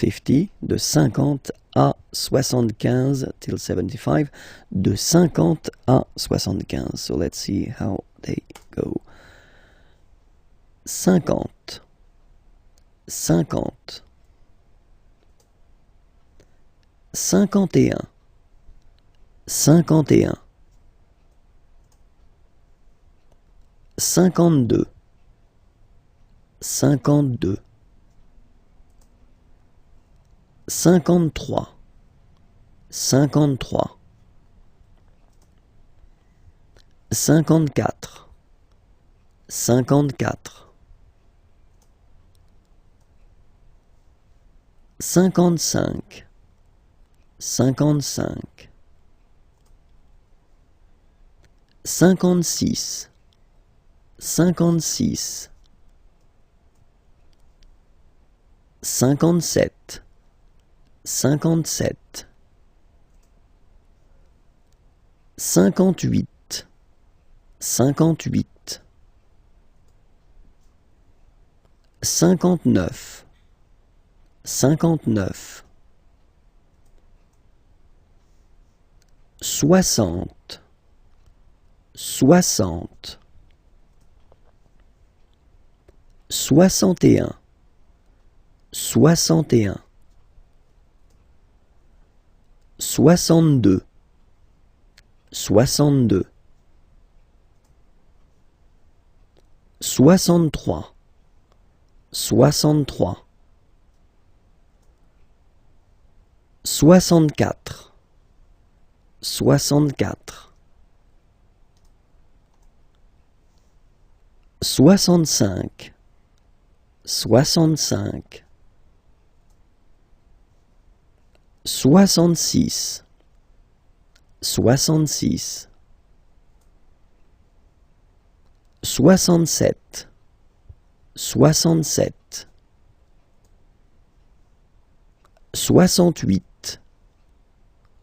50, de 50 à 75 till 75, de 50 à 75. So let's see how they go. 50, 50, 51, 51, 52, 52, 53, 53, 54, 54, 55, 55, 56, 56, 57, 57, 58, 58, 59, 59, 60, 60, 61, 61, 62, 62, 63, 63, 64, 64, 65, 65, 66,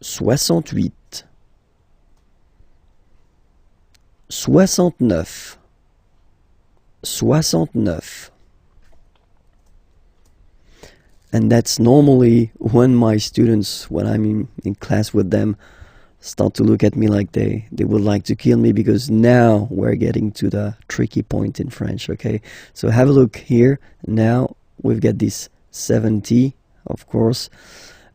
66, 67, 67, 68, 68, 69, 69. And that's normally when my students, when I'm in class with them, start to look at me like they would like to kill me, because now we're getting to the tricky point in French, okay? So have a look here. Now we've got this 70, of course,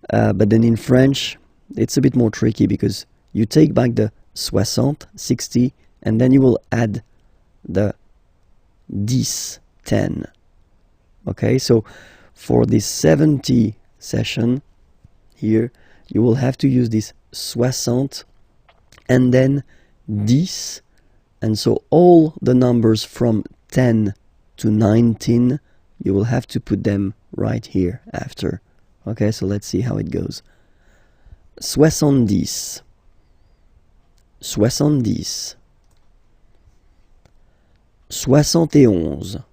but then in French, it's a bit more tricky because you take back the 60, and then you will add the 10, okay? So for this 70 session here, you will have to use this 60 and then 10, and so all the numbers from 10 to 19, you will have to put them right here after. Okay, so let's see how it goes. 70, 70, 71,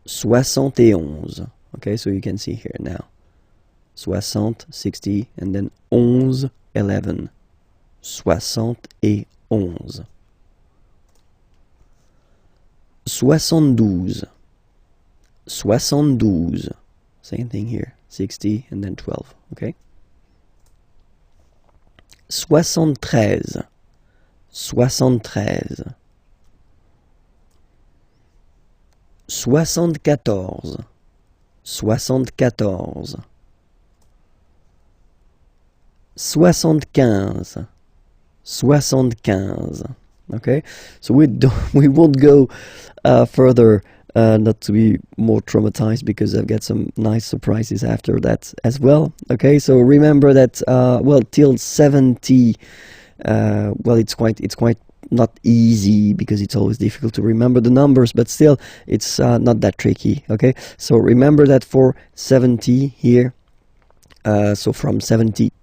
71. Okay, so you can see here now. 60, 60, and then 11, 11. 71. 72. 72. Same thing here. 60 and then 12. Okay. 73. 73. 74. 74. 75. 75. Okay, so we won't go further, not to be more traumatized, because I've got some nice surprises after that as well. Okay, so remember that well, till 70, well, it's quite not easy, because it's always difficult to remember the numbers, but still it's not that tricky. Okay, so remember that for 70 here, so from 70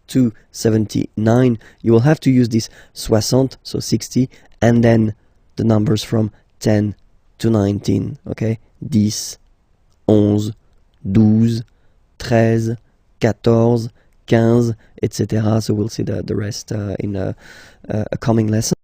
to 79, you will have to use this 60, so 60, and then the numbers from 10 to 19, okay? 10, 11, 12, 13, 14, 15, etc. So we'll see the rest in a coming lesson.